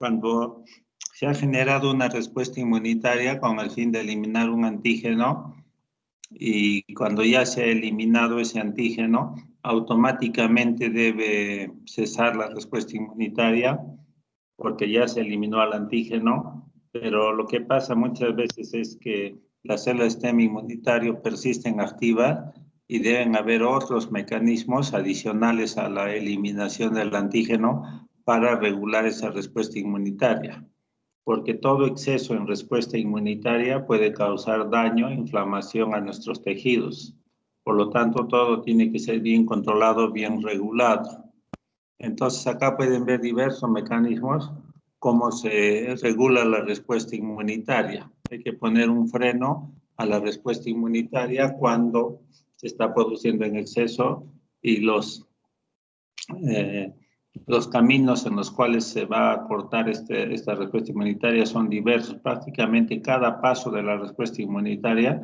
Cuando se ha generado una respuesta inmunitaria con el fin de eliminar un antígeno, y cuando ya se ha eliminado ese antígeno, automáticamente debe cesar la respuesta inmunitaria porque ya se eliminó al antígeno, pero lo que pasa muchas veces es que las células de sistema inmunitario persisten activas y deben haber otros mecanismos adicionales a la eliminación del antígeno para regular esa respuesta inmunitaria, porque todo exceso en respuesta inmunitaria puede causar daño e inflamación a nuestros tejidos. Por lo tanto, todo tiene que ser bien controlado, bien regulado. Entonces, acá pueden ver diversos mecanismos cómo se regula la respuesta inmunitaria. Hay que poner un freno a la respuesta inmunitaria cuando se está produciendo en exceso y los caminos en los cuales se va a cortar esta respuesta inmunitaria son diversos. Prácticamente cada paso de la respuesta inmunitaria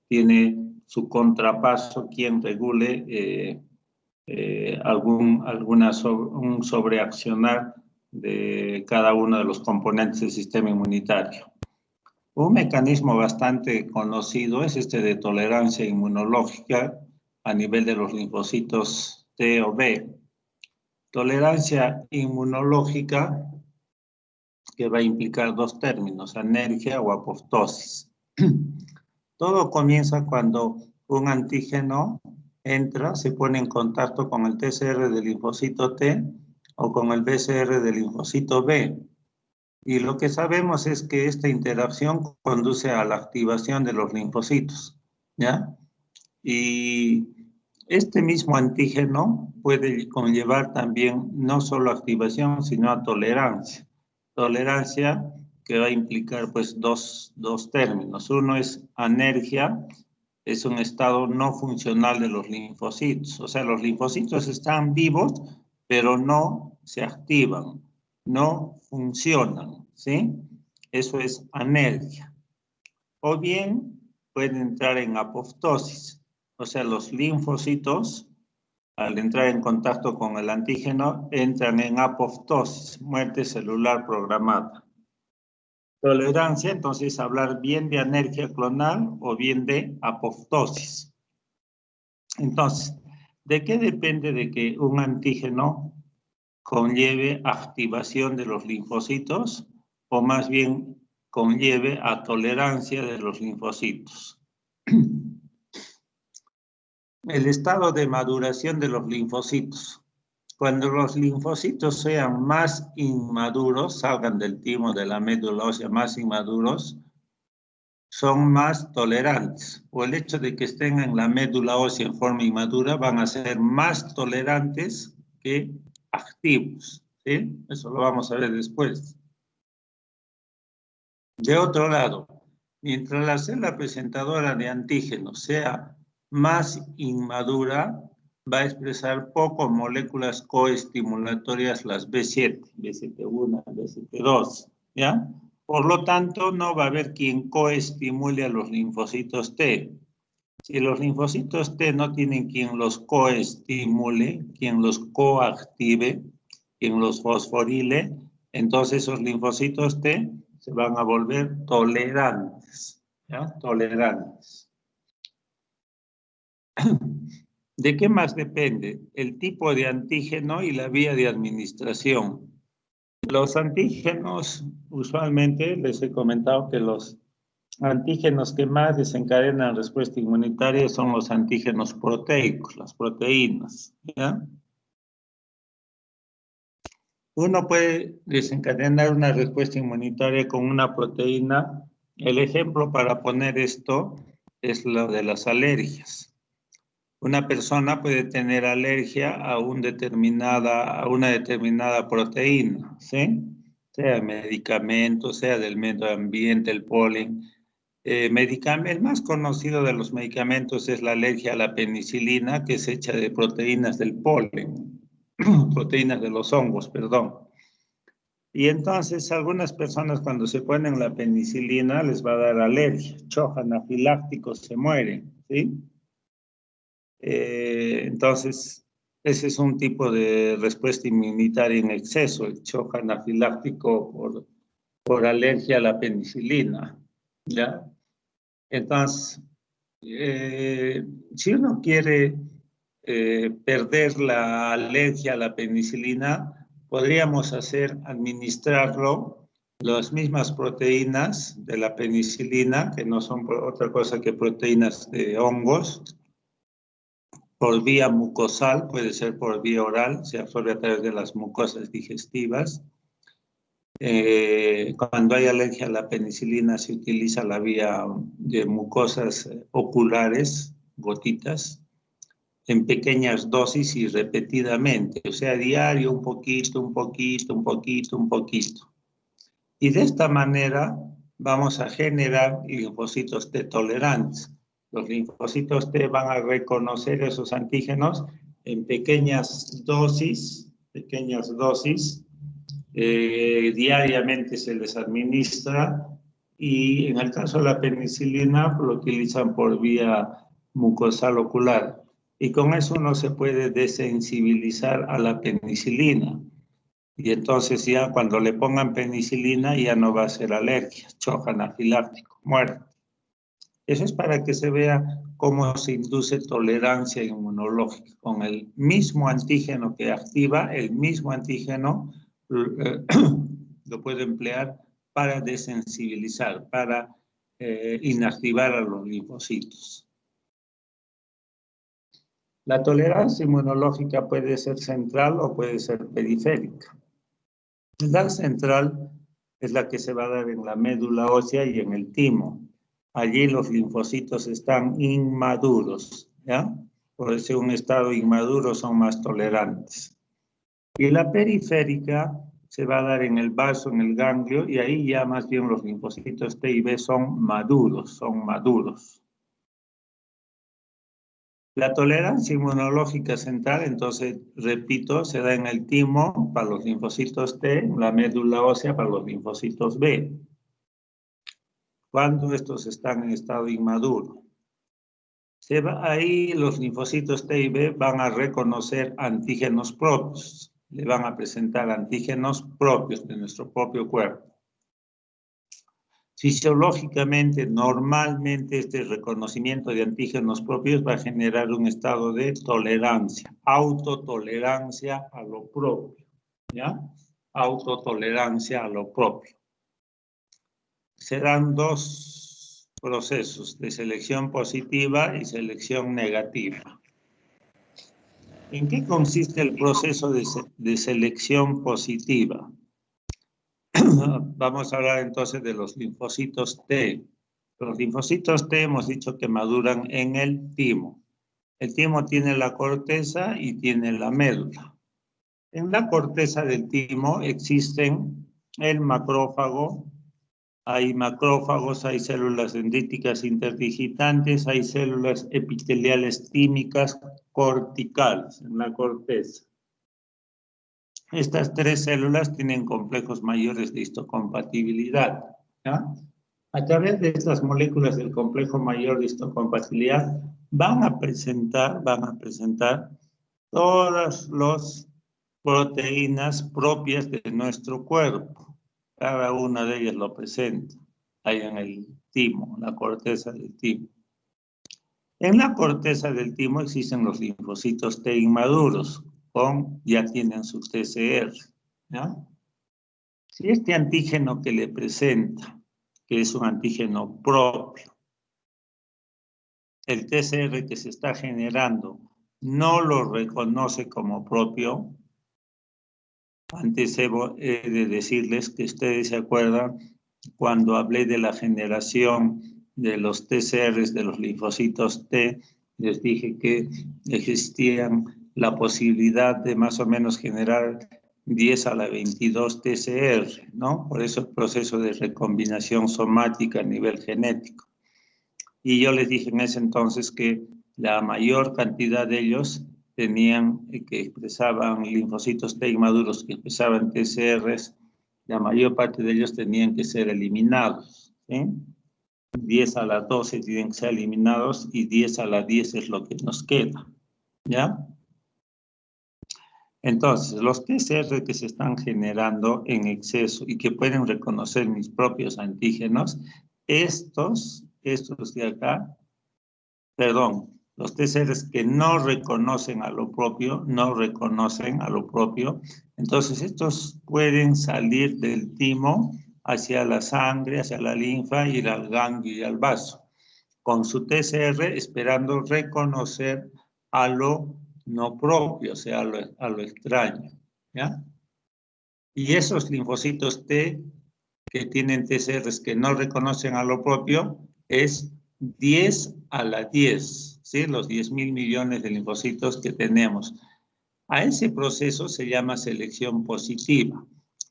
tiene su contrapaso, quien regule un sobreaccionar de cada uno de los componentes del sistema inmunitario. Un mecanismo bastante conocido es este de tolerancia inmunológica a nivel de los linfocitos T o B. Tolerancia inmunológica que va a implicar dos términos, anergia o apoptosis. Todo comienza cuando un antígeno entra, se pone en contacto con el TCR del linfocito T o con el BCR del linfocito B. Y lo que sabemos es que esta interacción conduce a la activación de los linfocitos, ¿ya? Y este mismo antígeno puede conllevar también no solo activación, sino a tolerancia. Tolerancia que va a implicar pues dos términos. Uno es anergia, es un estado no funcional de los linfocitos. O sea, los linfocitos están vivos, pero no se activan, no funcionan, ¿sí? Eso es anergia. O bien pueden entrar en apoptosis. O sea, los linfocitos, al entrar en contacto con el antígeno, entran en apoptosis, muerte celular programada. Tolerancia, entonces, hablar bien de anergia clonal o bien de apoptosis. Entonces, ¿de qué depende de que un antígeno conlleve activación de los linfocitos o más bien conlleve a tolerancia de los linfocitos? El estado de maduración de los linfocitos. Cuando los linfocitos sean más inmaduros, salgan del timo de la médula ósea más inmaduros, son más tolerantes. O el hecho de que estén en la médula ósea en forma inmadura van a ser más tolerantes que activos, ¿sí? Eso lo vamos a ver después. De otro lado, mientras la célula presentadora de antígenos sea más inmadura, va a expresar poco moléculas coestimulatorias, las B7, B7-1, B7-2, ¿ya? Por lo tanto, no va a haber quien coestimule a los linfocitos T. Si los linfocitos T no tienen quien los coestimule, quien los coactive, quien los fosforile, entonces esos linfocitos T se van a volver tolerantes, ¿ya? Tolerantes. ¿De qué más depende? El tipo de antígeno y la vía de administración. Los antígenos, usualmente les he comentado que los antígenos que más desencadenan respuesta inmunitaria son los antígenos proteicos, las proteínas, ¿ya? Uno puede desencadenar una respuesta inmunitaria con una proteína. El ejemplo para poner esto es lo de las alergias. Una persona puede tener alergia a una determinada proteína, ¿sí? Sea medicamento, sea del medio ambiente, el polen. El más conocido de los medicamentos es la alergia a la penicilina, que es hecha de proteínas del polen, proteínas de los hongos, perdón. Y entonces algunas personas cuando se ponen la penicilina les va a dar alergia, shock anafiláctico, se mueren, ¿sí? Entonces, Ese es un tipo de respuesta inmunitaria en exceso, el shock anafiláctico por alergia a la penicilina, ¿ya? Entonces, si uno quiere perder la alergia a la penicilina, podríamos administrarlo las mismas proteínas de la penicilina, que no son otra cosa que proteínas de hongos, por vía mucosal, puede ser por vía oral, se absorbe a través de las mucosas digestivas. Cuando hay alergia a la penicilina se utiliza la vía de mucosas oculares, gotitas, en pequeñas dosis y repetidamente, o sea, diario un poquito, un poquito, un poquito, un poquito. Y de esta manera vamos a generar linfocitos T tolerantes. Los linfocitos T van a reconocer esos antígenos en pequeñas dosis, diariamente se les administra, y en el caso de la penicilina lo utilizan por vía mucosal ocular. Y con eso uno se puede desensibilizar a la penicilina. Y entonces ya cuando le pongan penicilina ya no va a ser alergia, shock anafiláctico, muerte. Eso es para que se vea cómo se induce tolerancia inmunológica. Con el mismo antígeno que activa, el mismo antígeno lo puede emplear para desensibilizar, para inactivar a los linfocitos. La tolerancia inmunológica puede ser central o puede ser periférica. La central es la que se va a dar en la médula ósea y en el timo. Allí los linfocitos están inmaduros, ¿ya? Por eso en un estado inmaduro son más tolerantes. Y la periférica se va a dar en el vaso, en el ganglio, y ahí ya más bien los linfocitos T y B son maduros, La tolerancia inmunológica central, entonces, repito, se da en el timo para los linfocitos T, en la médula ósea para los linfocitos B. Cuando estos están en estado inmaduro. Ahí los linfocitos T y B van a reconocer antígenos propios, le van a presentar antígenos propios de nuestro propio cuerpo. Fisiológicamente, normalmente este reconocimiento de antígenos propios va a generar un estado de tolerancia, autotolerancia a lo propio, ¿ya? Autotolerancia a lo propio. Se dan dos procesos de selección positiva y selección negativa. ¿En qué consiste el proceso de selección positiva? Vamos a hablar entonces de los linfocitos T. Los linfocitos T hemos dicho que maduran en el timo. El timo tiene la corteza y tiene la médula. En la corteza del timo existen el macrófago, hay macrófagos, hay células dendríticas interdigitantes, hay células epiteliales tímicas corticales en la corteza. Estas tres células tienen complejos mayores de histocompatibilidad, ¿ya? A través de estas moléculas del complejo mayor de histocompatibilidad van a presentar todas las proteínas propias de nuestro cuerpo. Cada una de ellas lo presenta ahí en el timo, la corteza del timo. En la corteza del timo existen los linfocitos T inmaduros, ya tienen su TCR, ¿ya? Si este antígeno que le presenta, que es un antígeno propio, el TCR que se está generando no lo reconoce como propio, antes he de decirles que ustedes se acuerdan cuando hablé de la generación de los TCRs de los linfocitos T, les dije que existían la posibilidad de más o menos generar 10 a la 22 TCR, ¿no? Por eso el proceso de recombinación somática a nivel genético. Y yo les dije en ese entonces que la mayor cantidad de ellos que expresaban linfocitos T inmaduros, que expresaban TCRs, la mayor parte de ellos tenían que ser eliminados, ¿sí? 10 a la 12 tienen que ser eliminados y 10 a la 10 es lo que nos queda, ¿ya? Entonces, los TCR que se están generando en exceso y que pueden reconocer mis propios antígenos, estos de acá, perdón, los TCRs que no reconocen a lo propio, entonces estos pueden salir del timo hacia la sangre, hacia la linfa, ir al ganglio y al vaso, con su TCR esperando reconocer a lo no propio, o sea, a lo extraño, ¿ya? Y esos linfocitos T que tienen TCRs que no reconocen a lo propio es 10 a la 10, ¿sí? Los 10.000 millones de linfocitos que tenemos. A ese proceso se llama selección positiva.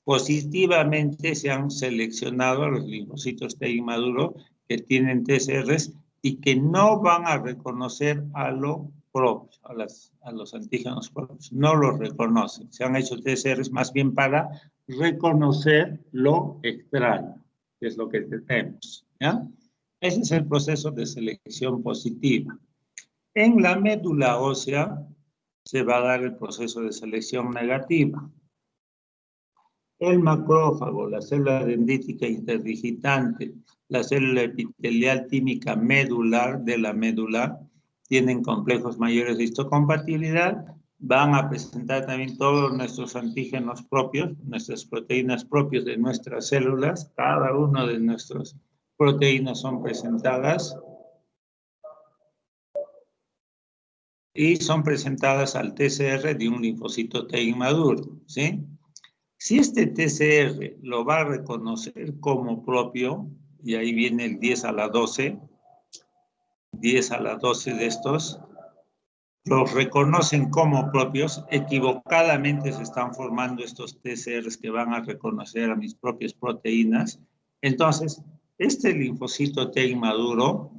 Positivamente se han seleccionado a los linfocitos T inmaduros que tienen TCRs y que no van a reconocer a lo propio, a los antígenos propios. No los reconocen. Se han hecho TCRs más bien para reconocer lo extraño, que es lo que tenemos, ¿ya? Ese es el proceso de selección positiva. En la médula ósea se va a dar el proceso de selección negativa. El macrófago, la célula dendrítica interdigitante, la célula epitelial tímica medular de la médula, tienen complejos mayores de histocompatibilidad, van a presentar también todos nuestros antígenos propios, nuestras proteínas propias de nuestras células, cada una de nuestras proteínas son presentadas y son presentadas al TCR de un linfocito T inmaduro, ¿sí? Si este TCR lo va a reconocer como propio, y ahí viene el 10 a la 12, 10 a la 12 de estos, los reconocen como propios, equivocadamente se están formando estos TCRs que van a reconocer a mis propias proteínas. Entonces, este linfocito T inmaduro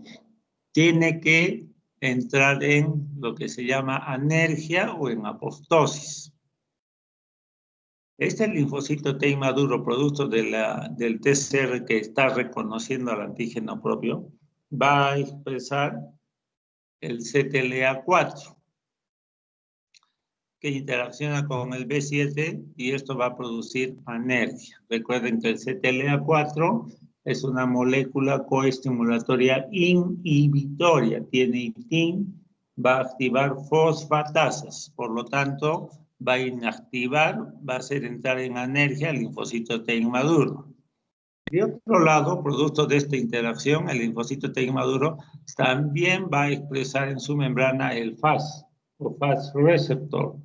tiene que entrar en lo que se llama anergia o en apoptosis. Este linfocito T inmaduro, producto del TCR que está reconociendo al antígeno propio, va a expresar el CTLA4, que interacciona con el B7 y esto va a producir anergia. Recuerden que el CTLA4 es una molécula coestimulatoria inhibitoria, tiene ITIN, va a activar fosfatasas, por lo tanto, va a inactivar, va a hacer entrar en anergia al linfocito T inmaduro. De otro lado, producto de esta interacción, el linfocito T inmaduro también va a expresar en su membrana el FAS, o FAS receptor,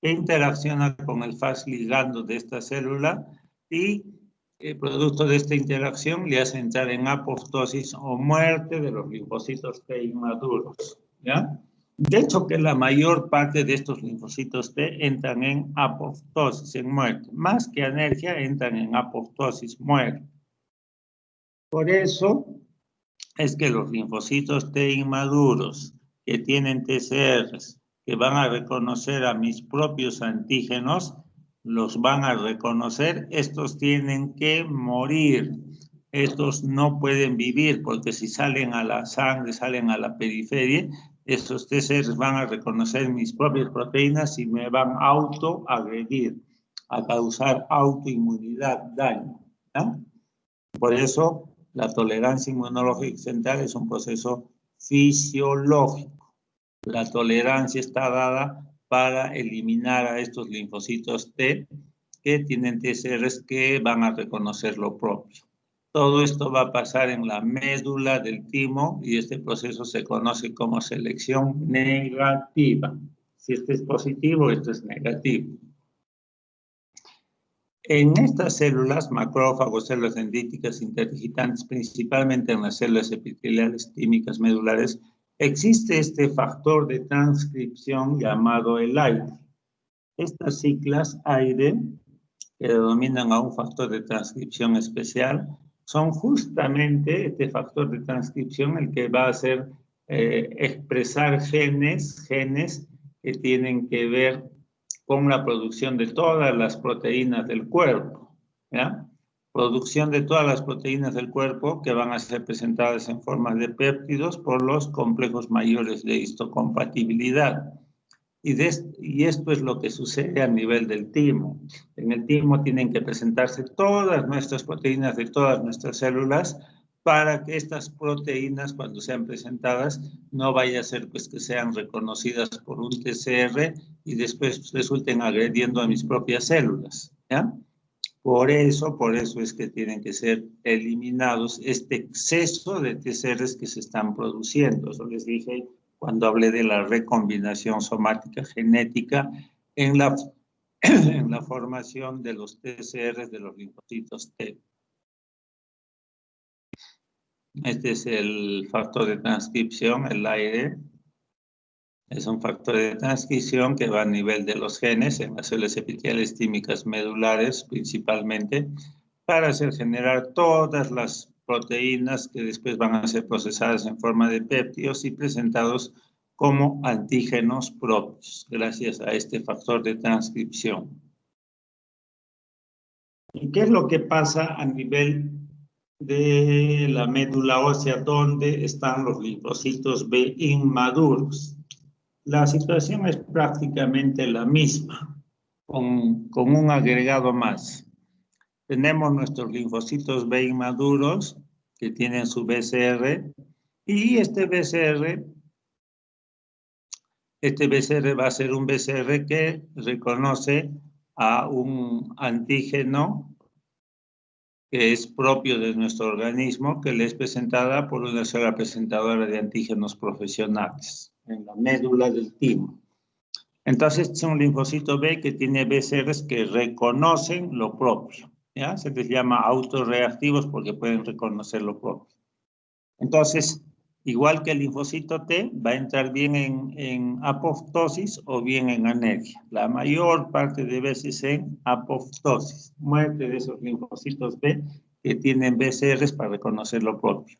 que interacciona con el FAS ligando de esta célula y producto de esta interacción le hace entrar en apoptosis o muerte de los linfocitos T inmaduros, ¿ya? De hecho, que la mayor parte de estos linfocitos T entran en apoptosis, en muerte. Más que anergia, entran en apoptosis, muerte. Por eso es que los linfocitos T inmaduros que tienen TCRs, que van a reconocer a mis propios antígenos, los van a reconocer, estos tienen que morir. Estos no pueden vivir porque si salen a la sangre, salen a la periferia, esos TCRs van a reconocer mis propias proteínas y me van a autoagredir, a causar autoinmunidad, daño, ¿no? Por eso, la tolerancia inmunológica central es un proceso fisiológico. La tolerancia está dada para eliminar a estos linfocitos T que tienen TCRs que van a reconocer lo propio. Todo esto va a pasar en la médula del timo y este proceso se conoce como selección negativa. Si este es positivo, esto es negativo. En estas células, macrófagos, células dendríticas interdigitantes, principalmente en las células epiteliales tímicas medulares, existe este factor de transcripción llamado el AIRE. Estas siglas AIRE, que denominan a un factor de transcripción especial, son justamente este factor de transcripción el que va a hacer expresar genes que tienen que ver con la producción de todas las proteínas del cuerpo, ¿ya? Producción de todas las proteínas del cuerpo que van a ser presentadas en forma de péptidos por los complejos mayores de histocompatibilidad. Y esto es lo que sucede a nivel del timo. En el timo tienen que presentarse todas nuestras proteínas de todas nuestras células para que estas proteínas, cuando sean presentadas, no vaya a ser pues, que sean reconocidas por un TCR y después resulten agrediendo a mis propias células, ¿ya? Por eso es que tienen que ser eliminados este exceso de TCRs que se están produciendo. Eso les dije cuando hablé de la recombinación somática genética en la, en la formación de los TCRs de los linfocitos T. Este es el factor de transcripción, el aire. Es un factor de transcripción que va a nivel de los genes en las células epiteliales tímicas medulares principalmente para hacer generar todas las proteínas que después van a ser procesadas en forma de péptidos y presentados como antígenos propios gracias a este factor de transcripción. ¿Y qué es lo que pasa a nivel de la médula ósea donde están los linfocitos B inmaduros? La situación es prácticamente la misma, con un agregado más. Tenemos nuestros linfocitos B inmaduros que tienen su BCR y este BCR va a ser un BCR que reconoce a un antígeno que es propio de nuestro organismo, que le es presentada por una célula presentadora de antígenos profesionales en la médula del timo. Entonces, es un linfocito B que tiene BCRs que reconocen lo propio, ¿ya? Se les llama autorreactivos porque pueden reconocer lo propio. Entonces, igual que el linfocito T, va a entrar bien en apoptosis o bien en aneria. La mayor parte de veces en apoptosis. Muerte de esos linfocitos B que tienen BCRs para reconocer lo propio.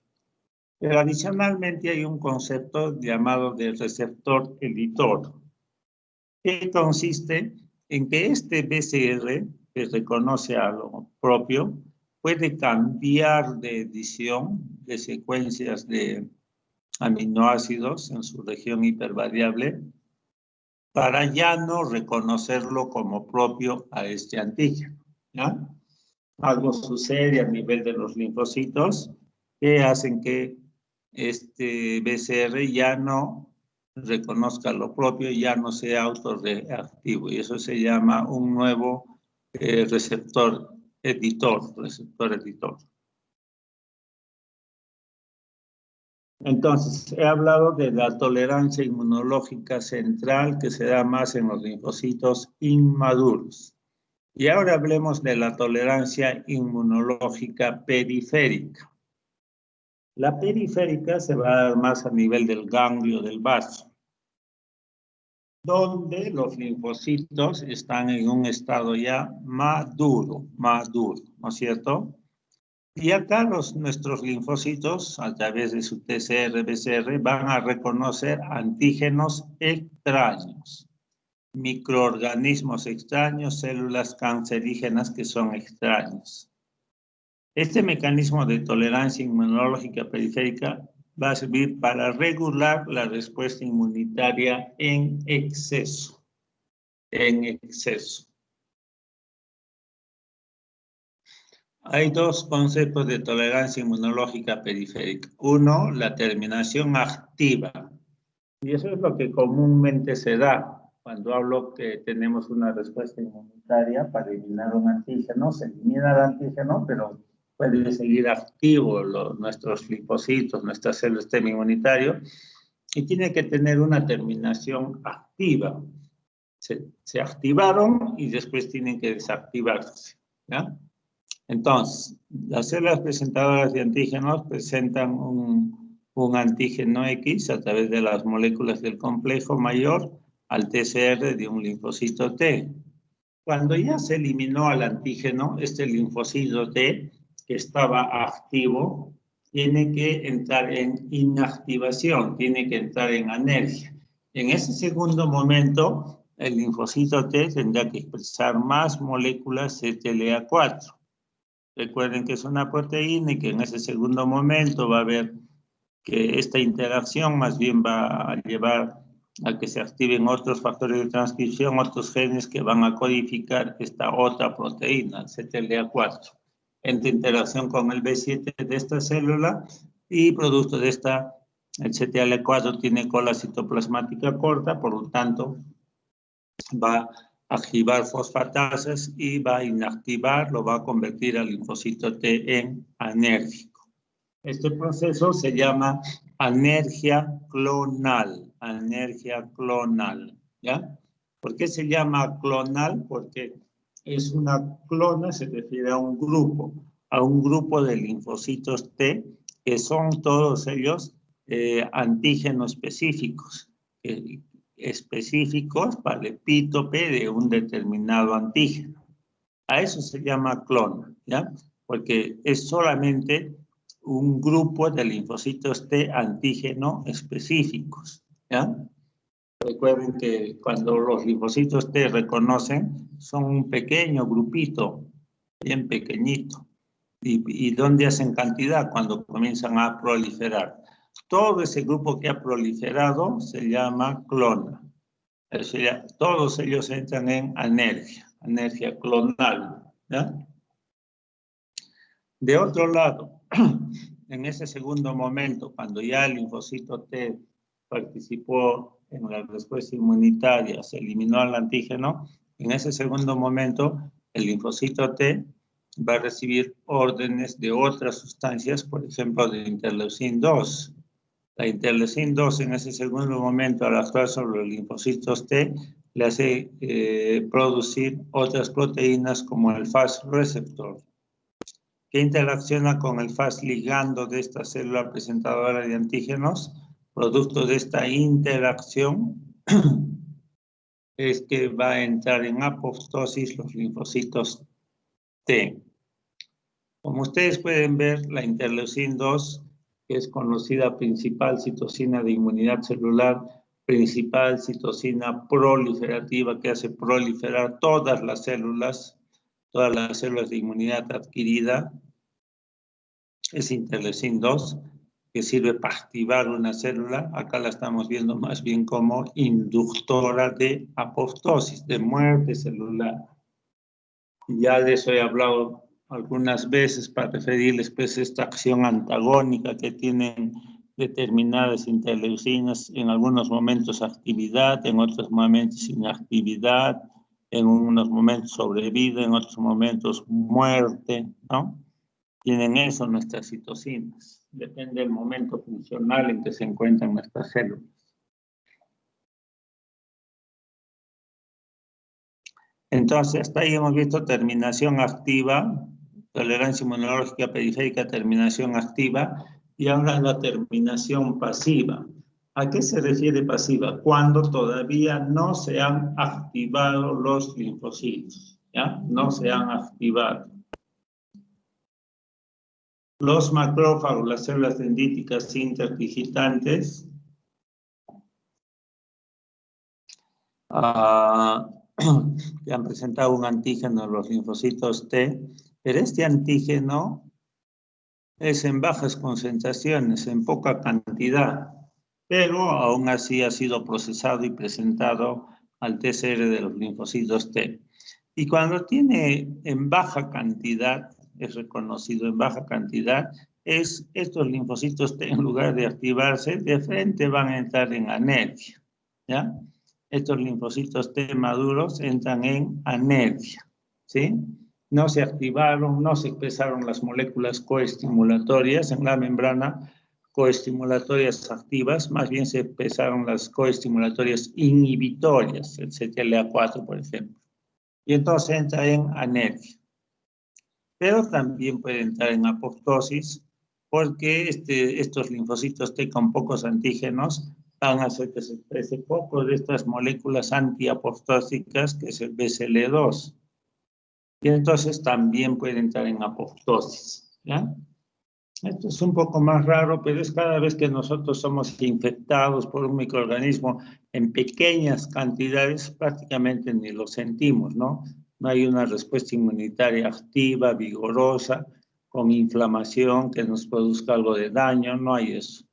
Pero adicionalmente hay un concepto llamado de receptor editor, que consiste en que este BCR, que reconoce a lo propio, puede cambiar de edición de secuencias de aminoácidos en su región hipervariable para ya no reconocerlo como propio a este antígeno, ¿ya? Algo sucede a nivel de los linfocitos que hacen que este BCR ya no reconozca lo propio y ya no sea autorreactivo. Y eso se llama un nuevo receptor editor. Entonces, he hablado de la tolerancia inmunológica central que se da más en los linfocitos inmaduros. Y ahora hablemos de la tolerancia inmunológica periférica. La periférica se va a dar más a nivel del ganglio del vaso, donde los linfocitos están en un estado ya maduro, ¿no es cierto? Y acá nuestros linfocitos, a través de su TCR, BCR, van a reconocer antígenos extraños, microorganismos extraños, células cancerígenas que son extraños. Este mecanismo de tolerancia inmunológica periférica va a servir para regular la respuesta inmunitaria en exceso. Hay dos conceptos de tolerancia inmunológica periférica. Uno, la terminación activa. Y eso es lo que comúnmente se da cuando hablo que tenemos una respuesta inmunitaria para eliminar un antígeno. Se elimina el antígeno, pero puede seguir activo nuestros linfocitos, nuestras células sistema inmunitario, y tiene que tener una terminación activa. Se activaron y después tienen que desactivarse, ¿ya? Entonces, las células presentadoras de antígenos presentan un antígeno X a través de las moléculas del complejo mayor al TCR de un linfocito T. Cuando ya se eliminó al antígeno, este linfocito T, que estaba activo, tiene que entrar en inactivación, tiene que entrar en anergia. En ese segundo momento, el linfocito T tendrá que expresar más moléculas CTLA4. Recuerden que es una proteína y que en ese segundo momento va a haber que esta interacción más bien va a llevar a que se activen otros factores de transcripción, otros genes que van a codificar esta otra proteína, CTLA4, entre interacción con el B7 de esta célula y producto de esta, el CTLA4 tiene cola citoplasmática corta, por lo tanto, va a activar fosfatasas y va a inactivar, lo va a convertir al linfocito T en anérgico. Este proceso se llama anergia clonal, ¿ya? ¿Por qué se llama clonal? Porque es una clona, se refiere a un grupo de linfocitos T, que son todos ellos antígenos específicos para el epítope de un determinado antígeno. A eso se llama clona, ¿ya? Porque es solamente un grupo de linfocitos T antígeno específicos, ¿ya? Recuerden que cuando los linfocitos T reconocen, son un pequeño grupito, bien pequeñito. ¿Y dónde hacen cantidad? Cuando comienzan a proliferar. Todo ese grupo que ha proliferado se llama clona. O sea, todos ellos entran en anergia clonal, ¿ya? De otro lado, en ese segundo momento, cuando ya el linfocito T participó en la respuesta inmunitaria, se eliminó al antígeno, en ese segundo momento el linfocito T va a recibir órdenes de otras sustancias, por ejemplo, de interleucin 2. La interleucin 2 en ese segundo momento, al actuar sobre los linfocitos T, le hace producir otras proteínas como el Fas receptor, que interacciona con el Fas ligando de esta célula presentadora de antígenos. Producto de esta interacción es que va a entrar en apoptosis los linfocitos T. Como ustedes pueden ver, la interleucin 2, que es conocida principal citocina de inmunidad celular, principal citocina proliferativa que hace proliferar todas las células de inmunidad adquirida, es interleucin 2, que sirve para activar una célula. Acá la estamos viendo más bien como inductora de apoptosis, de muerte celular. Ya de eso he hablado algunas veces para referirles pues esta acción antagónica que tienen determinadas interleucinas, en algunos momentos actividad, en otros momentos inactividad, en unos momentos sobrevida, en otros momentos muerte, ¿no? Tienen eso nuestras citocinas, depende del momento funcional en que se encuentran nuestras células. Entonces, hasta ahí hemos visto terminación activa, tolerancia inmunológica periférica, terminación activa, y ahora la terminación pasiva. ¿A qué se refiere pasiva? Cuando todavía no se han activado los linfocitos, ¿ya? No se han activado. Los macrófagos, las células dendríticas interdigitantes, que han presentado un antígeno en los linfocitos T, pero este antígeno es en bajas concentraciones, en poca cantidad, pero aún así ha sido procesado y presentado al TCR de los linfocitos T. Y cuando tiene en baja cantidad, es reconocido en baja cantidad, estos linfocitos T, en lugar de activarse, de frente van a entrar en anergia, ¿ya? Estos linfocitos T maduros entran en anergia, ¿sí? No se activaron, no se expresaron las moléculas coestimulatorias en la membrana, coestimulatorias activas, más bien se expresaron las coestimulatorias inhibitorias, el CTLA4, por ejemplo. Y entonces entra en anergia. Pero también puede entrar en apoptosis, porque estos linfocitos T con pocos antígenos van a hacer que se exprese poco de estas moléculas antiapoptósicas, que es el BCL2. Y entonces también puede entrar en apoptosis, ¿ya? Esto es un poco más raro, pero es cada vez que nosotros somos infectados por un microorganismo en pequeñas cantidades, prácticamente ni lo sentimos, ¿no? No hay una respuesta inmunitaria activa, vigorosa, con inflamación que nos produzca algo de daño, no hay eso.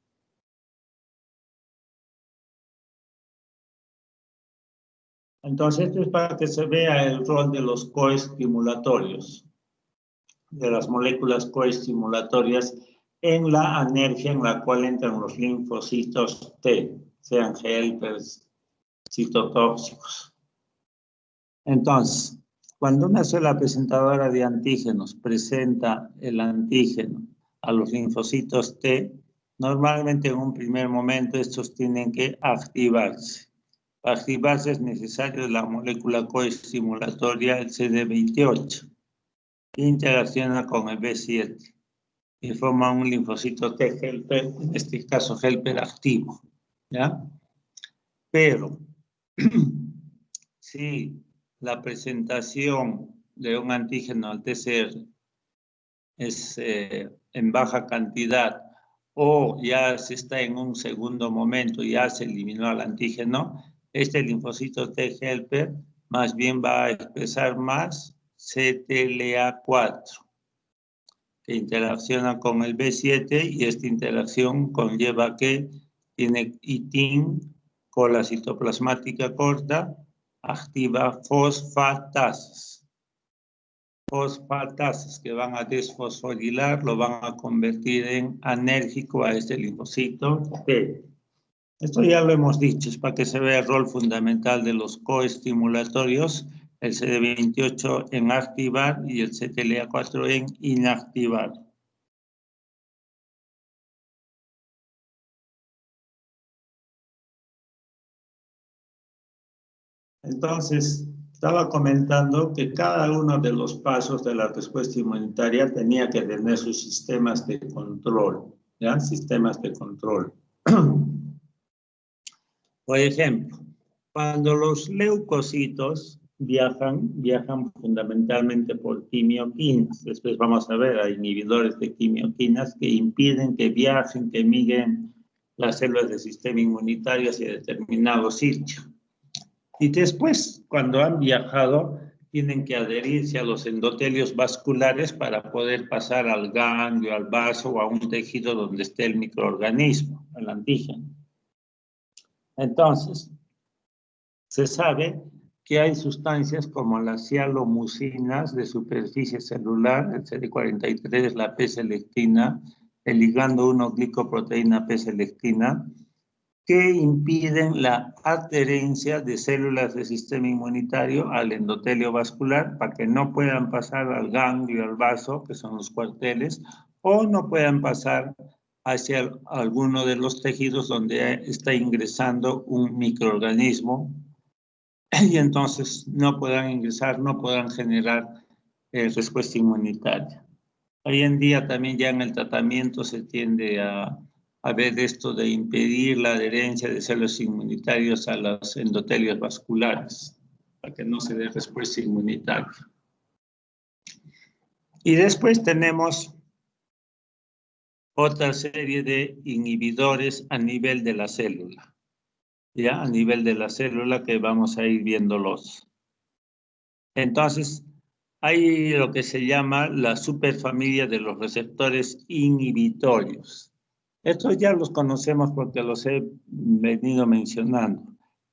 Entonces, esto es para que se vea el rol de los coestimulatorios, de las moléculas coestimulatorias en la anergia en la cual entran los linfocitos T, sean helpers, citotóxicos. Entonces, cuando una célula presentadora de antígenos presenta el antígeno a los linfocitos T, normalmente en un primer momento estos tienen que activarse. Para activarse es necesario la molécula coestimulatoria, el CD28, que interacciona con el B7 y forma un linfocito T helper, en este caso helper activo, ¿ya? Pero, si la presentación de un antígeno al TCR es en baja cantidad o ya se está en un segundo momento, ya se eliminó al antígeno, este linfocito T helper más bien va a expresar más CTLA4, que interacciona con el B7 y esta interacción conlleva que tiene ITIN, cola citoplasmática corta, activa fosfatasas. Fosfatasas que van a desfosforilar, lo van a convertir en anérgico a este linfocito T. Esto ya lo hemos dicho, es para que se vea el rol fundamental de los coestimulatorios, el CD28 en activar y el CTLA4 en inactivar. Entonces, estaba comentando que cada uno de los pasos de la respuesta inmunitaria tenía que tener sus sistemas de control, ¿ya? Sistemas de control. Por ejemplo, cuando los leucocitos viajan fundamentalmente por quimioquinas. Después vamos a ver, hay inhibidores de quimioquinas que impiden que viajen, que migren las células del sistema inmunitario hacia determinado sitio. Y después, cuando han viajado, tienen que adherirse a los endotelios vasculares para poder pasar al ganglio, al vaso o a un tejido donde esté el microorganismo, el antígeno. Entonces, se sabe que hay sustancias como las cialomucinas de superficie celular, el CD43, la P-selectina, el ligando 1-glicoproteína P-selectina, que impiden la adherencia de células del sistema inmunitario al endotelio vascular para que no puedan pasar al ganglio, al vaso, que son los cuarteles, o no puedan pasar hacia alguno de los tejidos donde está ingresando un microorganismo y entonces no puedan ingresar, no puedan generar respuesta inmunitaria. Hoy en día también ya en el tratamiento se tiende a ver esto de impedir la adherencia de células inmunitarias a los endotelios vasculares, para que no se dé respuesta inmunitaria. Y después tenemos otra serie de inhibidores a nivel de la célula. Ya, a nivel de la célula que vamos a ir viéndolos. Entonces, hay lo que se llama la superfamilia de los receptores inhibitorios. Estos ya los conocemos porque los he venido mencionando.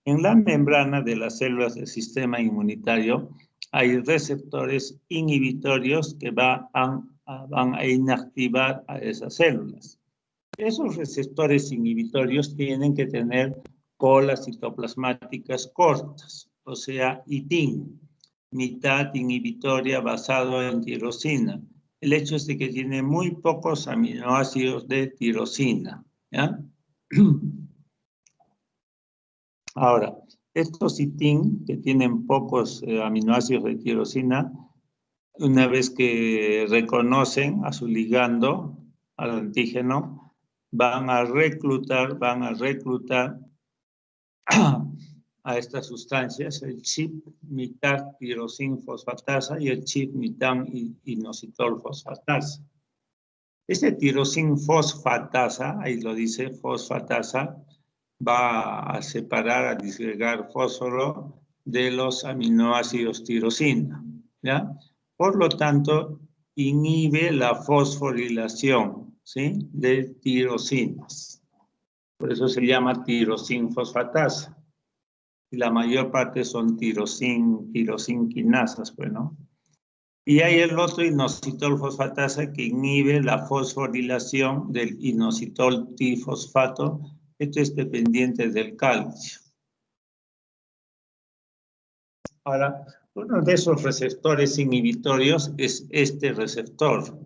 En la membrana de las células del sistema inmunitario hay receptores inhibitorios que van a inactivar a esas células. Esos receptores inhibitorios tienen que tener colas citoplasmáticas cortas, o sea, ITIN, mitad inhibitoria basado en tirosina. El hecho es de que tiene muy pocos aminoácidos de tirosina, ¿ya? Ahora, estos ITIN, que tienen pocos aminoácidos de tirosina, una vez que reconocen a su ligando, al antígeno, van a reclutar a estas sustancias, el CHIP mitad tirosin fosfatasa y el CHIP mitad inositol fosfatasa. Este tirosin fosfatasa, ahí lo dice, fosfatasa, va a separar, a disgregar fósforo de los aminoácidos tirosina, ¿ya? Por lo tanto, inhibe la fosforilación, ¿sí?, de tirosinas. Por eso se llama tirosin fosfatasa. y la mayor parte son tirosinquinasas, pues, ¿no? Y hay el otro inositol fosfatasa que inhibe la fosforilación del inositol trifosfato. Esto es dependiente del calcio. Ahora, uno de esos receptores inhibitorios es este receptor,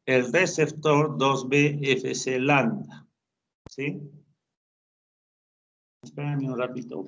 el receptor 2B-FC lambda, ¿sí? Espérenme un ratito.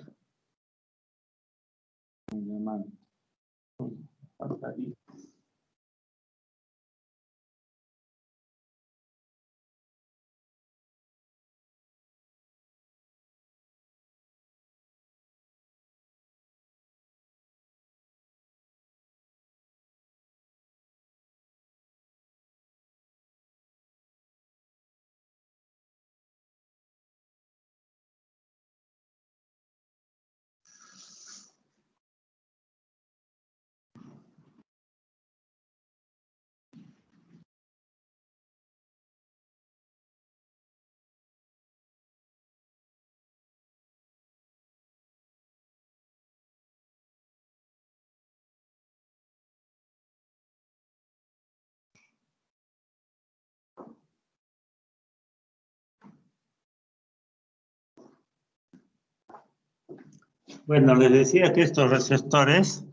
Bueno, les decía que estos receptores,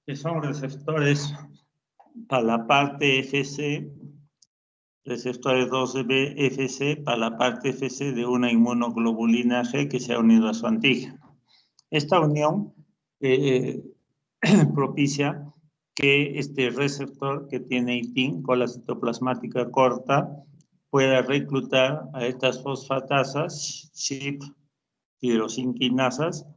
que son receptores para la parte FC, receptores 2B FC para la parte FC de una inmunoglobulina G que se ha unido a su antígeno. Esta unión propicia que este receptor que tiene ITIN, cola citoplasmática corta, pueda reclutar a estas fosfatasas, CHIP, tirosinquinasas,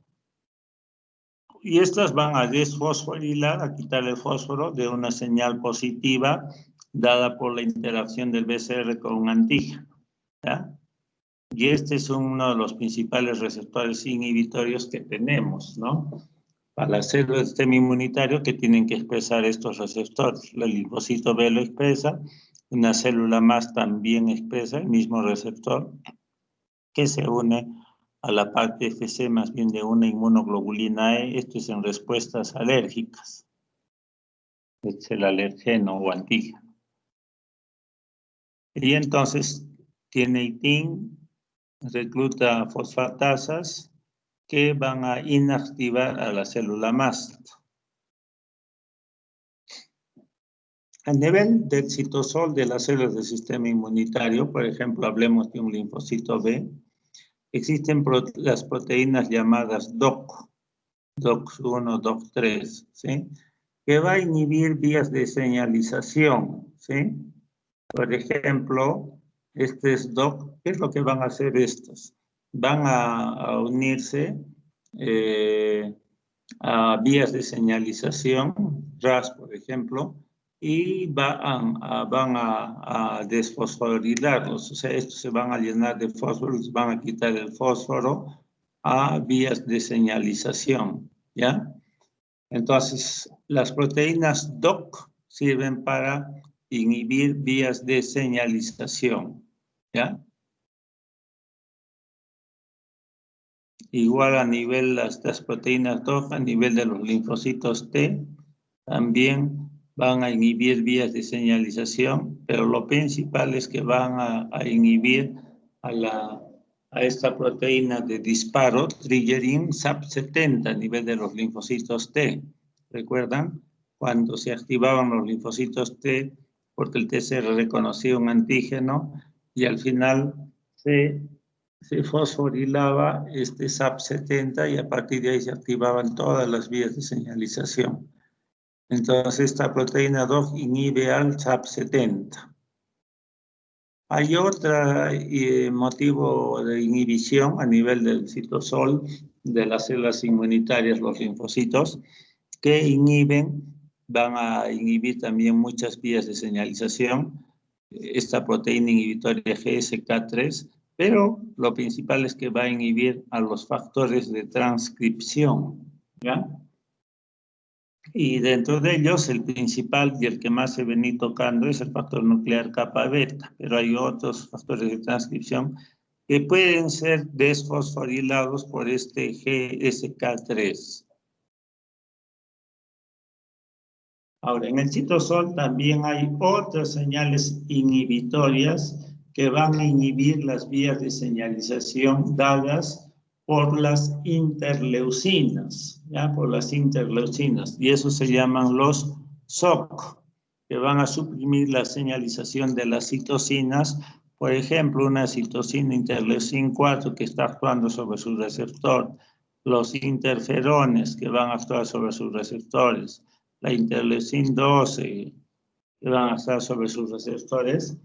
y estas van a desfosforilar, a quitar el fósforo de una señal positiva dada por la interacción del BCR con un antígeno, ¿ya? Y este es uno de los principales receptores inhibitorios que tenemos, ¿no? Para las células del sistema inmunitario que tienen que expresar estos receptores. El linfocito B lo expresa, una célula más también expresa el mismo receptor que se une a la parte FC más bien de una inmunoglobulina E. Esto es en respuestas alérgicas. Es el alergeno o antígeno. Y entonces tiene ITIN, recluta fosfatasas que van a inactivar a la célula mast. A nivel del citosol de las células del sistema inmunitario, por ejemplo, hablemos de un linfocito B, existen las proteínas llamadas DOC, DOC1, DOC3, ¿sí? Que va a inhibir vías de señalización, ¿sí? Por ejemplo, este es DOC. ¿Qué es lo que van a hacer estos? Van a unirse a vías de señalización, RAS, por ejemplo, y van a desfosforilarlos. O sea, estos se van a llenar de fósforo, van a quitar el fósforo a vías de señalización, ¿ya? Entonces, las proteínas DOC sirven para inhibir vías de señalización, ¿ya? Igual a nivel, estas proteínas DOC, a nivel de los linfocitos T, también van a inhibir vías de señalización, pero lo principal es que van a inhibir a esta proteína de disparo, triggerin SAP70, a nivel de los linfocitos T. ¿Recuerdan? Cuando se activaban los linfocitos T, porque el TCR reconocía un antígeno, y al final se fosforilaba este SAP70 y a partir de ahí se activaban todas las vías de señalización. Entonces, esta proteína DOC inhibe al SAP70. Hay otro motivo de inhibición a nivel del citosol de las células inmunitarias, los linfocitos, que van a inhibir también muchas vías de señalización, esta proteína inhibitoria GSK3, pero lo principal es que va a inhibir a los factores de transcripción, ¿ya? Y dentro de ellos, el principal y el que más se vení tocando es el factor nuclear kappa beta, pero hay otros factores de transcripción que pueden ser desfosforilados por este GSK3. Ahora, en el citosol también hay otras señales inhibitorias que van a inhibir las vías de señalización dadas por las interleucinas, ¿ya? Por las interleucinas, y eso se llaman los SOC, que van a suprimir la señalización de las citocinas. Por ejemplo, una citocina interleucin 4 que está actuando sobre su receptor, los interferones que van a actuar sobre sus receptores, la interleucin 12 que van a estar sobre sus receptores,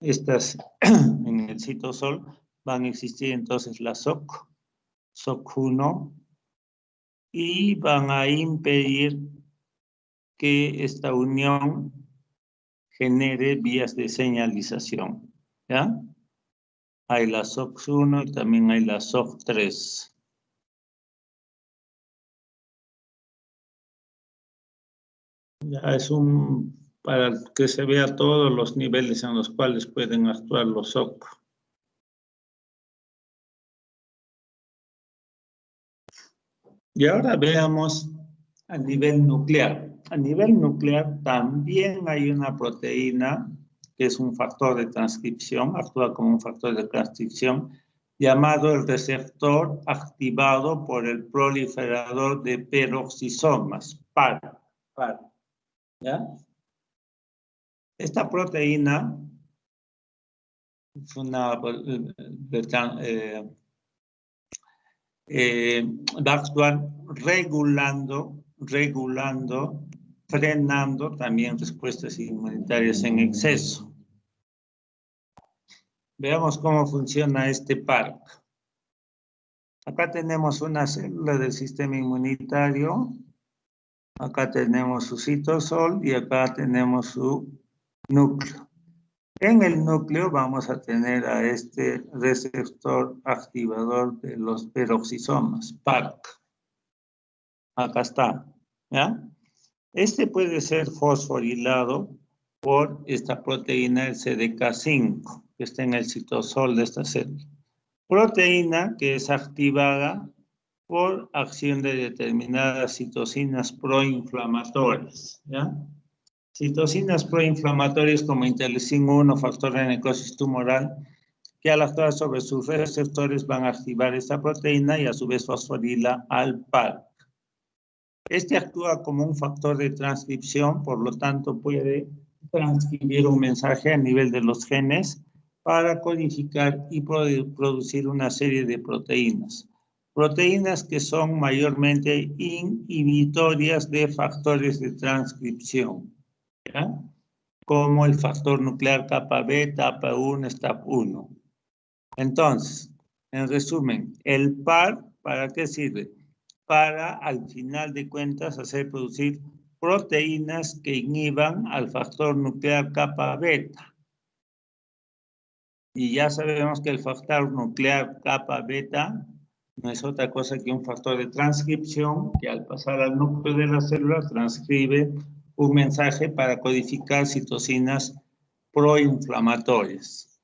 estas en el citosol van a existir entonces la SOC1, y van a impedir que esta unión genere vías de señalización, ¿ya? Hay la SOX1 y también hay la SOX3. Ya es para que se vea todos los niveles en los cuales pueden actuar los SOC. Y ahora veamos a nivel nuclear. A nivel nuclear también hay una proteína que es un factor de transcripción, actúa como un factor de transcripción, llamado el receptor activado por el proliferador de peroxisomas, PAR. ¿Ya? Esta proteína es va a actuar regulando, frenando también respuestas inmunitarias en exceso. Veamos cómo funciona este PARC. Acá tenemos una célula del sistema inmunitario, acá tenemos su citosol y acá tenemos su núcleo. En el núcleo vamos a tener a este receptor activador de los peroxisomas, PARC. Acá está, ¿ya? Este puede ser fosforilado por esta proteína, el CDK5, que está en el citosol de esta célula. Proteína que es activada por acción de determinadas citocinas proinflamatorias, ¿ya? Citocinas proinflamatorias como interleucin 1, factor de necrosis tumoral, que al actuar sobre sus receptores van a activar esta proteína y a su vez fosforila al PARC. Este actúa como un factor de transcripción, por lo tanto puede transcribir un mensaje a nivel de los genes para codificar y producir una serie de proteínas. Proteínas que son mayormente inhibitorias de factores de transcripción, ¿ya? Como el factor nuclear kappa B, TAP1, STAP1. Entonces, en resumen, el PAR, ¿para qué sirve? Para, al final de cuentas, hacer producir proteínas que inhiban al factor nuclear kappa beta. Y ya sabemos que el factor nuclear kappa beta no es otra cosa que un factor de transcripción que al pasar al núcleo de la célula transcribe un mensaje para codificar citocinas proinflamatorias.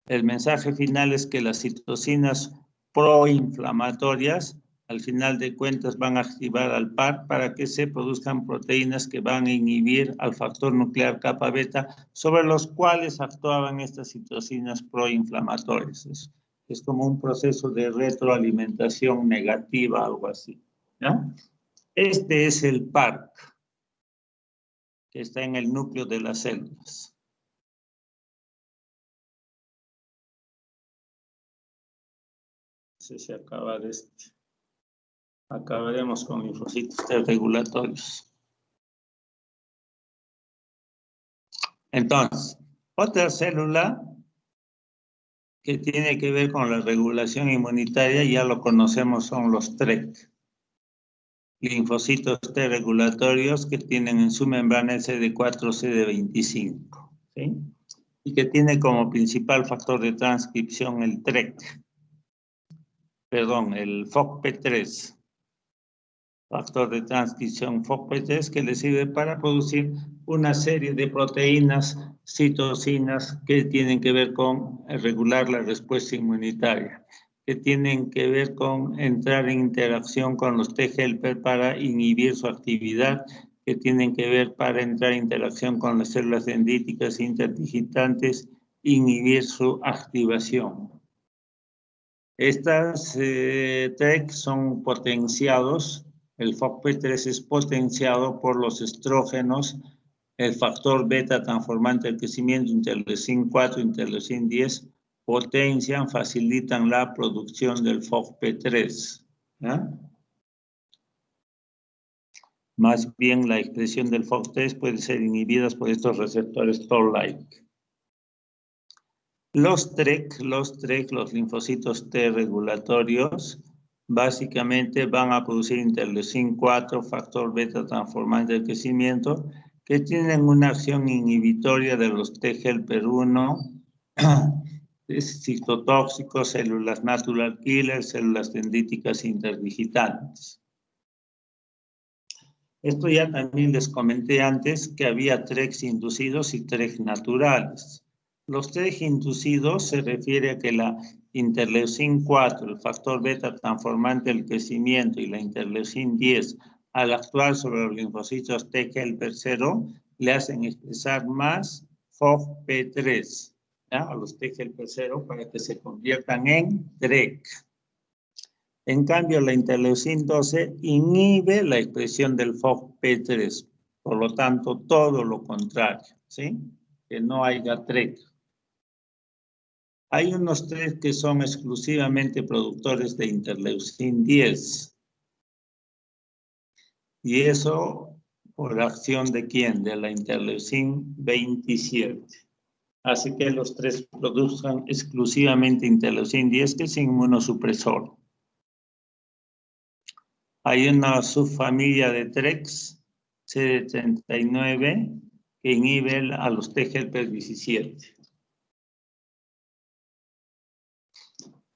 El mensaje final es que las citocinas proinflamatorias al final de cuentas van a activar al PAR para que se produzcan proteínas que van a inhibir al factor nuclear kappa beta sobre los cuales actuaban estas citocinas proinflamatorias. Es como un proceso de retroalimentación negativa, algo así, ¿ya? Este es el PARC, que está en el núcleo de las células. No sé si acaba de acabaremos con linfocitos T regulatorios. Entonces, otra célula que tiene que ver con la regulación inmunitaria, ya lo conocemos, son los TREC. Linfocitos T regulatorios que tienen en su membrana el CD4-CD25, ¿sí? Y que tiene como principal factor de transcripción el TREC. Perdón, el FOXP3. factor de transcripción FOXP3 que le sirve para producir una serie de proteínas, citocinas, que tienen que ver con regular la respuesta inmunitaria, que tienen que ver con entrar en interacción con los T-helper para inhibir su actividad, que tienen que ver para entrar en interacción con las células dendríticas interdigitantes, inhibir su activación. Estas TREC son potenciados, el FOXP3 es potenciado por los estrógenos, el factor beta transformante del crecimiento, interleucin 4, interleucin 10, potencian, facilitan la producción del FOXP3. ¿Ya? Más bien la expresión del FOXP3 puede ser inhibida por estos receptores Toll-like. Los TREC, los linfocitos T regulatorios, básicamente van a producir interleucin 4, factor beta transformante del crecimiento, que tienen una acción inhibitoria de los T-helper 1, citotóxicos, células natural killer, células dendríticas interdigitantes. Esto ya también les comenté antes que había TRECs inducidos y TREC naturales. Los TREC inducidos se refiere a que la interleucin 4, el factor beta transformante del crecimiento y la interleucin 10, al actuar sobre los linfocitos T-helper 0, le hacen expresar más FOXP3 a los T-helper 0 para que se conviertan en TREC. En cambio, la interleucin 12 inhibe la expresión del FOXP3, por lo tanto, todo lo contrario, ¿sí? Que no haya TREC. Hay unos TREC que son exclusivamente productores de interleucin 10. Y eso por acción de ¿quién? De la interleucin 27. Así que los TREC produzcan exclusivamente interleucin 10, que es inmunosupresor. Hay una subfamilia de TRECs, CD39, que inhibe a los T-helper 17.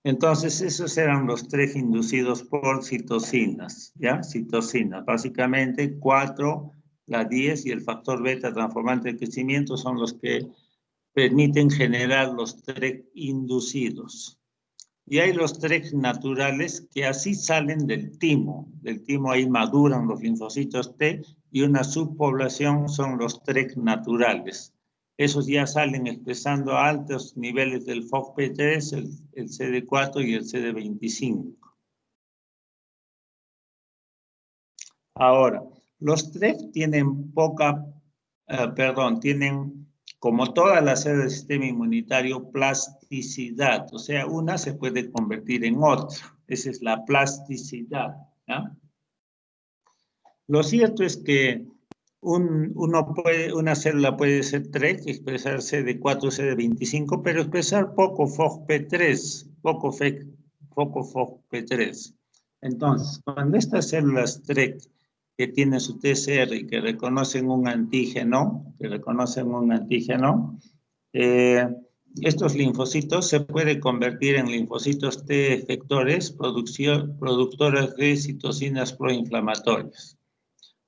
Entonces, esos eran los TREC inducidos por citocinas, ¿ya? Citocinas. Básicamente, 4, la 10 y el factor beta transformante de crecimiento son los que permiten generar los TREC inducidos. Y hay los TREC naturales que así salen del timo. Del timo ahí maduran los linfocitos T y una subpoblación son los TREC naturales. Esos ya salen expresando altos niveles del FOXP3, el CD4 y el CD25. Ahora, los TREC tienen tienen, como todas las células del sistema inmunitario, plasticidad. O sea, una se puede convertir en otra. Esa es la plasticidad, ¿ya? Lo cierto es que una célula puede ser TREC, expresar CD4, CD25, pero expresar poco FOXP3, poco FOXP3. Entonces, cuando estas células TREC que tienen su TCR y que reconocen un antígeno, estos linfocitos se pueden convertir en linfocitos T efectores, productores de citocinas proinflamatorias.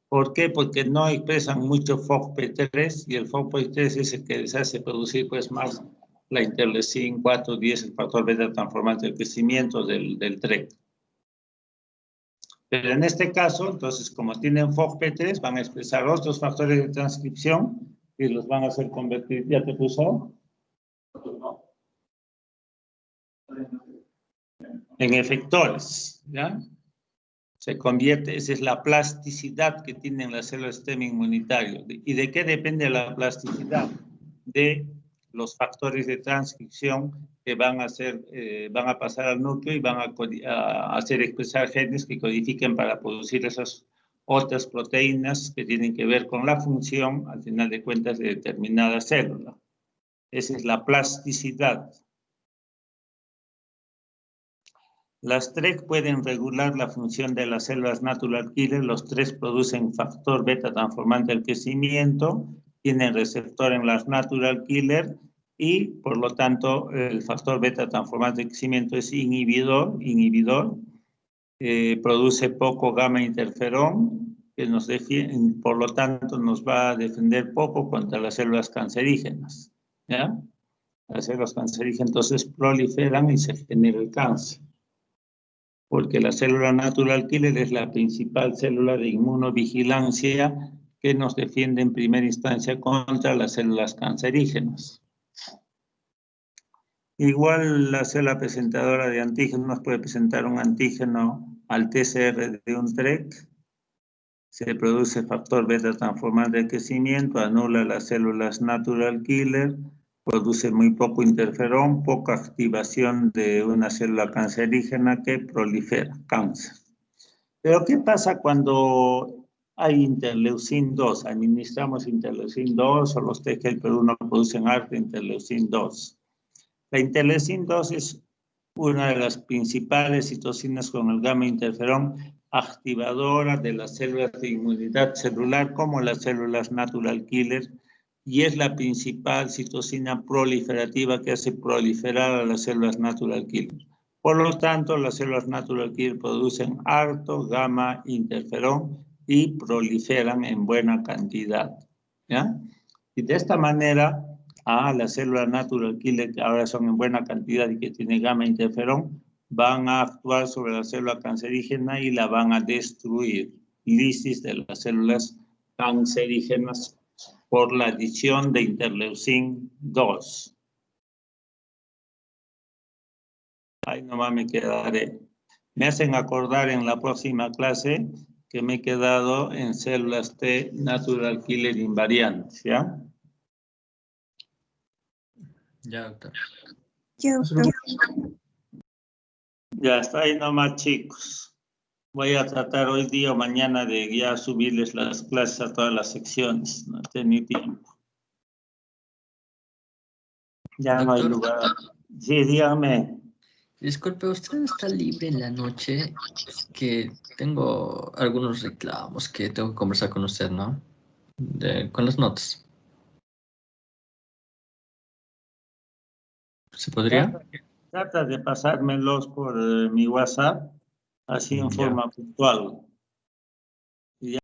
¿Por qué? Porque no expresan mucho FOXP3 y el FOXP3 es el que les hace producir pues más la interleucin 4, 10, el factor beta transformante del crecimiento del TREC. Pero en este caso, entonces, como tienen FOXP3, van a expresar otros factores de transcripción y los van a hacer convertir. ¿Ya te puso? En efectores, ¿ya? Se convierte, esa es la plasticidad que tienen las células del sistema inmunitario. ¿Y de qué depende la plasticidad? De los factores de transcripción que van a pasar al núcleo y van a hacer expresar genes que codifiquen para producir esas otras proteínas que tienen que ver con la función, al final de cuentas, de determinada célula. Esa es la plasticidad. Las TREC pueden regular la función de las células natural killer. Los TREC producen factor beta transformante del crecimiento, tienen receptor en las natural killer y, por lo tanto, el factor beta transformante del crecimiento es inhibidor. produce poco gamma interferón, que nos defiende, por lo tanto nos va a defender poco contra las células cancerígenas, ¿ya? Las células cancerígenas entonces proliferan y se genera el cáncer, porque la célula natural killer es la principal célula de inmunovigilancia que nos defiende en primera instancia contra las células cancerígenas. Igual la célula presentadora de antígenos puede presentar un antígeno al TCR de un TREC, se produce factor beta transformante de crecimiento, anula las células natural killer, produce muy poco interferón, poca activación de una célula cancerígena que prolifera, cáncer. Pero ¿qué pasa cuando hay interleucin 2? Administramos interleucin 2 o los TGL-Perú1 producen harto interleucin 2. La interleucin 2 es una de las principales citocinas con el gamma interferón activadora de las células de inmunidad celular como las células natural killer y es la principal citocina proliferativa que hace proliferar a las células natural killer. Por lo tanto, las células natural killer producen harto gamma interferón y proliferan en buena cantidad, ¿ya? Y de esta manera, las células natural killer que ahora son en buena cantidad y que tienen gamma interferón, van a actuar sobre la célula cancerígena y la van a destruir. Lisis de las células cancerígenas por la adición de interleucin 2. Ahí nomás me quedaré. Me hacen acordar en la próxima clase que me he quedado en células T natural killer invariantes, ¿ya? Ya, doctor. Ya, doctor. Ya está ahí nomás, chicos. Voy a tratar hoy día o mañana de ya subirles las clases a todas las secciones. No tengo tiempo. Ya no hay Doctor. lugar. Sí, dígame. Disculpe, ¿usted está libre en la noche? Es que tengo algunos reclamos que tengo que conversar con usted, ¿no? Con las notas. ¿Se podría? Trata de pasármelos por mi WhatsApp, así en Ya. forma puntual.